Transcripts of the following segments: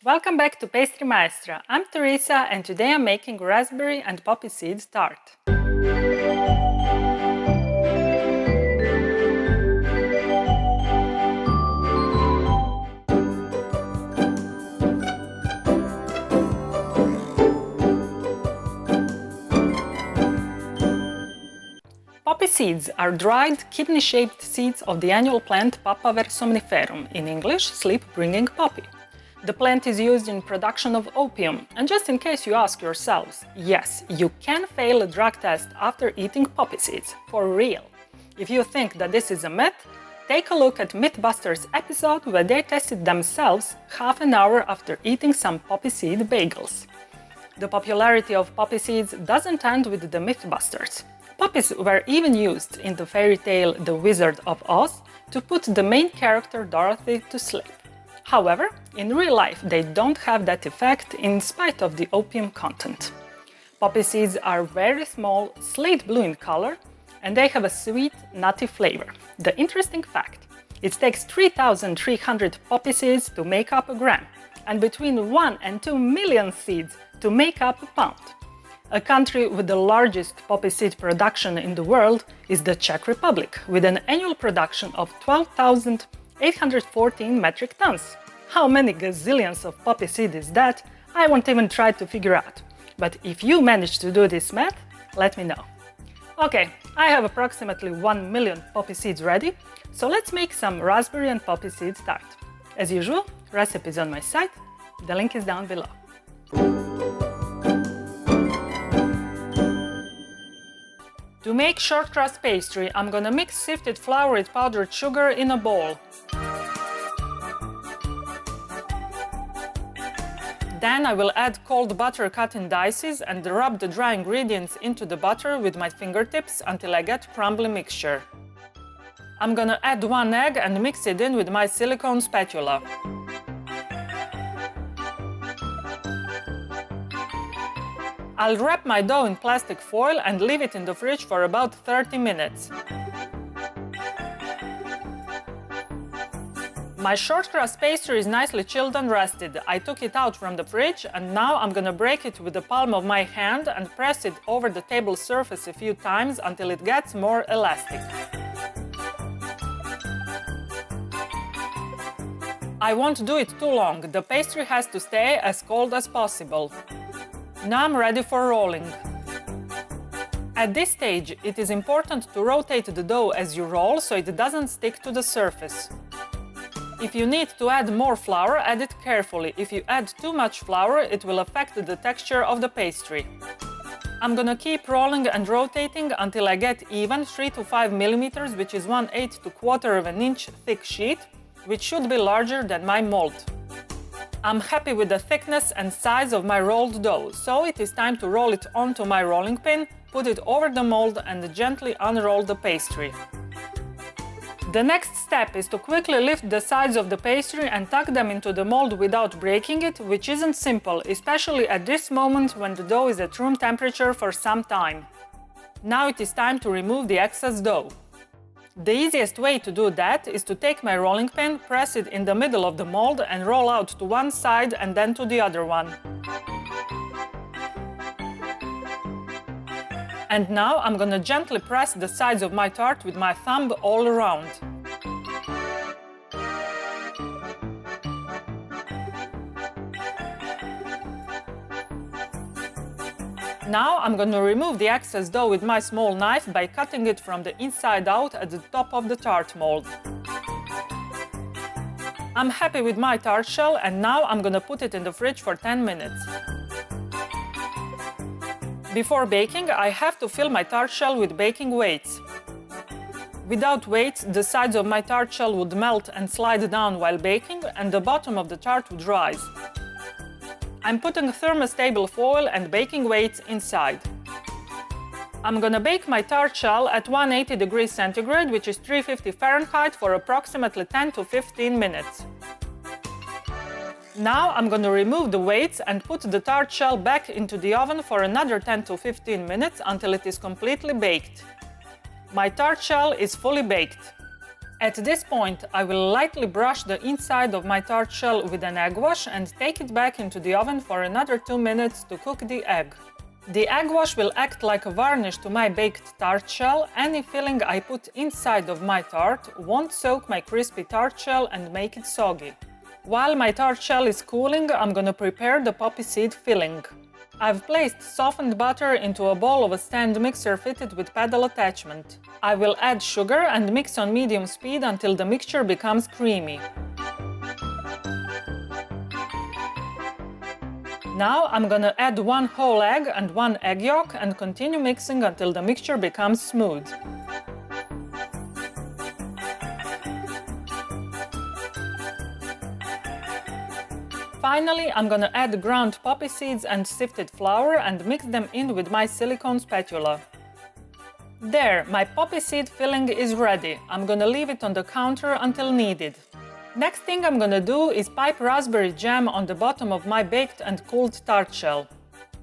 Welcome back to Pastry Maestra. I'm Teresa and today I'm making raspberry and poppy seed tart. Poppy seeds are dried, kidney-shaped seeds of the annual plant Papaver somniferum, in English, sleep-bringing poppy. The plant is used in production of opium, and just in case you ask yourselves, yes, you can fail a drug test after eating poppy seeds, for real. If you think that this is a myth, take a look at Mythbusters episode where they tested themselves half an hour after eating some poppy seed bagels. The popularity of poppy seeds doesn't end with the Mythbusters. Poppies were even used in the fairy tale The Wizard of Oz to put the main character Dorothy to sleep. However, in real life they don't have that effect in spite of the opium content. Poppy seeds are very small, slate blue in color, and they have a sweet, nutty flavor. The interesting fact, it takes 3,300 poppy seeds to make up a gram, and between 1 and 2 million seeds to make up a pound. A country with the largest poppy seed production in the world is the Czech Republic, with an annual production of 12,814 metric tons. How many gazillions of poppy seed is that? I won't even try to figure out. But if you manage to do this math, let me know. Okay, I have approximately 1 million poppy seeds ready, so let's make some raspberry and poppy seed tart. As usual, recipe is on my site, the link is down below. To make short crust pastry, I'm gonna mix sifted flour with powdered sugar in a bowl. Then I will add cold butter cut in dices and rub the dry ingredients into the butter with my fingertips until I get crumbly mixture. I'm gonna add 1 egg and mix it in with my silicone spatula. I'll wrap my dough in plastic foil and leave it in the fridge for about 30 minutes. My short crust pastry is nicely chilled and rested. I took it out from the fridge and now I'm gonna break it with the palm of my hand and press it over the table surface a few times until it gets more elastic. I won't do it too long. The pastry has to stay as cold as possible. Now I'm ready for rolling. At this stage, it is important to rotate the dough as you roll so it doesn't stick to the surface. If you need to add more flour, add it carefully. If you add too much flour, it will affect the texture of the pastry. I'm gonna keep rolling and rotating until I get even 3 to 5 millimeters, which is 1/8 to 1/4 of an inch thick sheet, which should be larger than my mold. I'm happy with the thickness and size of my rolled dough, so it is time to roll it onto my rolling pin, put it over the mold and gently unroll the pastry. The next step is to quickly lift the sides of the pastry and tuck them into the mold without breaking it, which isn't simple, especially at this moment when the dough is at room temperature for some time. Now it is time to remove the excess dough. The easiest way to do that is to take my rolling pin, press it in the middle of the mold and roll out to one side and then to the other one. And now I'm gonna gently press the sides of my tart with my thumb all around. Now I'm going to remove the excess dough with my small knife by cutting it from the inside out at the top of the tart mold. I'm happy with my tart shell and now I'm going to put it in the fridge for 10 minutes. Before baking, I have to fill my tart shell with baking weights. Without weights, the sides of my tart shell would melt and slide down while baking and the bottom of the tart would rise. I'm putting thermostable foil and baking weights inside. I'm gonna bake my tart shell at 180 degrees centigrade, which is 350 Fahrenheit, for approximately 10 to 15 minutes. Now I'm gonna remove the weights and put the tart shell back into the oven for another 10 to 15 minutes until it is completely baked. My tart shell is fully baked. At this point, I will lightly brush the inside of my tart shell with an egg wash and take it back into the oven for another 2 minutes to cook the egg. The egg wash will act like a varnish to my baked tart shell. Any filling I put inside of my tart won't soak my crispy tart shell and make it soggy. While my tart shell is cooling, I'm gonna prepare the poppy seed filling. I've placed softened butter into a bowl of a stand mixer fitted with paddle attachment. I will add sugar and mix on medium speed until the mixture becomes creamy. Now I'm gonna add 1 whole egg and 1 egg yolk and continue mixing until the mixture becomes smooth. Finally, I'm gonna add ground poppy seeds and sifted flour and mix them in with my silicone spatula. There, my poppy seed filling is ready. I'm gonna leave it on the counter until needed. Next thing I'm gonna do is pipe raspberry jam on the bottom of my baked and cooled tart shell.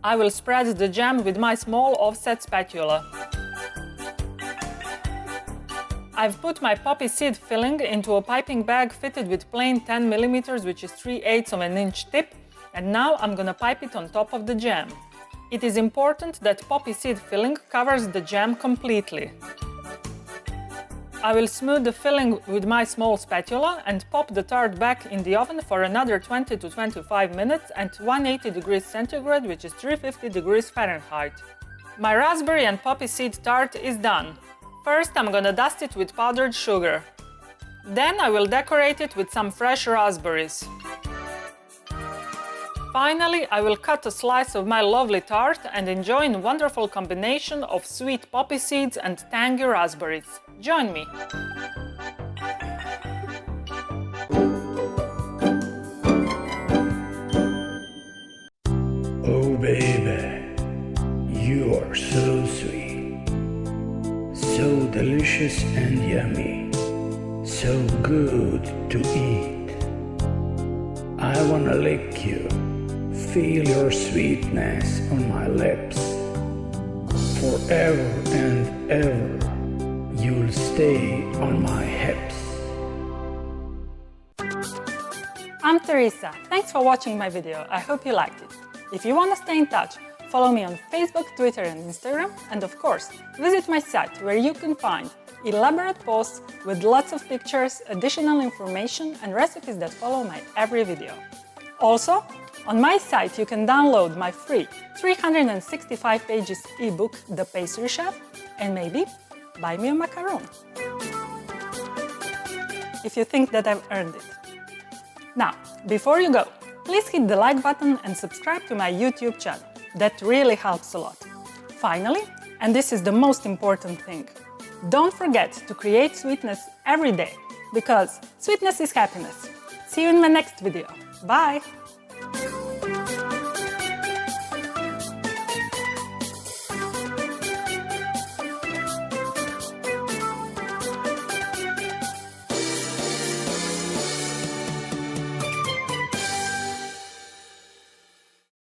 I will spread the jam with my small offset spatula. I've put my poppy seed filling into a piping bag fitted with plain 10 mm, which is 3/8 of an inch tip, and now I'm gonna pipe it on top of the jam. It is important that poppy seed filling covers the jam completely. I will smooth the filling with my small spatula and pop the tart back in the oven for another 20 to 25 minutes at 180 degrees centigrade, which is 350 degrees Fahrenheit. My raspberry and poppy seed tart is done. First, I'm gonna dust it with powdered sugar. Then I will decorate it with some fresh raspberries. Finally, I will cut a slice of my lovely tart and enjoy a wonderful combination of sweet poppy seeds and tangy raspberries. Join me! Oh baby, you are so sweet, so delicious and yummy, so good to eat. I wanna lick you, feel your sweetness on my lips. Forever and ever, you'll stay on my hips. I'm Teresa. Thanks for watching my video. I hope you liked it. If you want to stay in touch, follow me on Facebook, Twitter and Instagram, and of course, visit my site where you can find elaborate posts with lots of pictures, additional information and recipes that follow my every video. Also, on my site you can download my free 365 pages ebook, The Pastry Chef, and maybe buy me a macaron, if you think that I've earned it. Now, before you go, please hit the like button and subscribe to my YouTube channel. That really helps a lot. Finally, and this is the most important thing, don't forget to create sweetness every day, because sweetness is happiness. See you in my next video. Bye!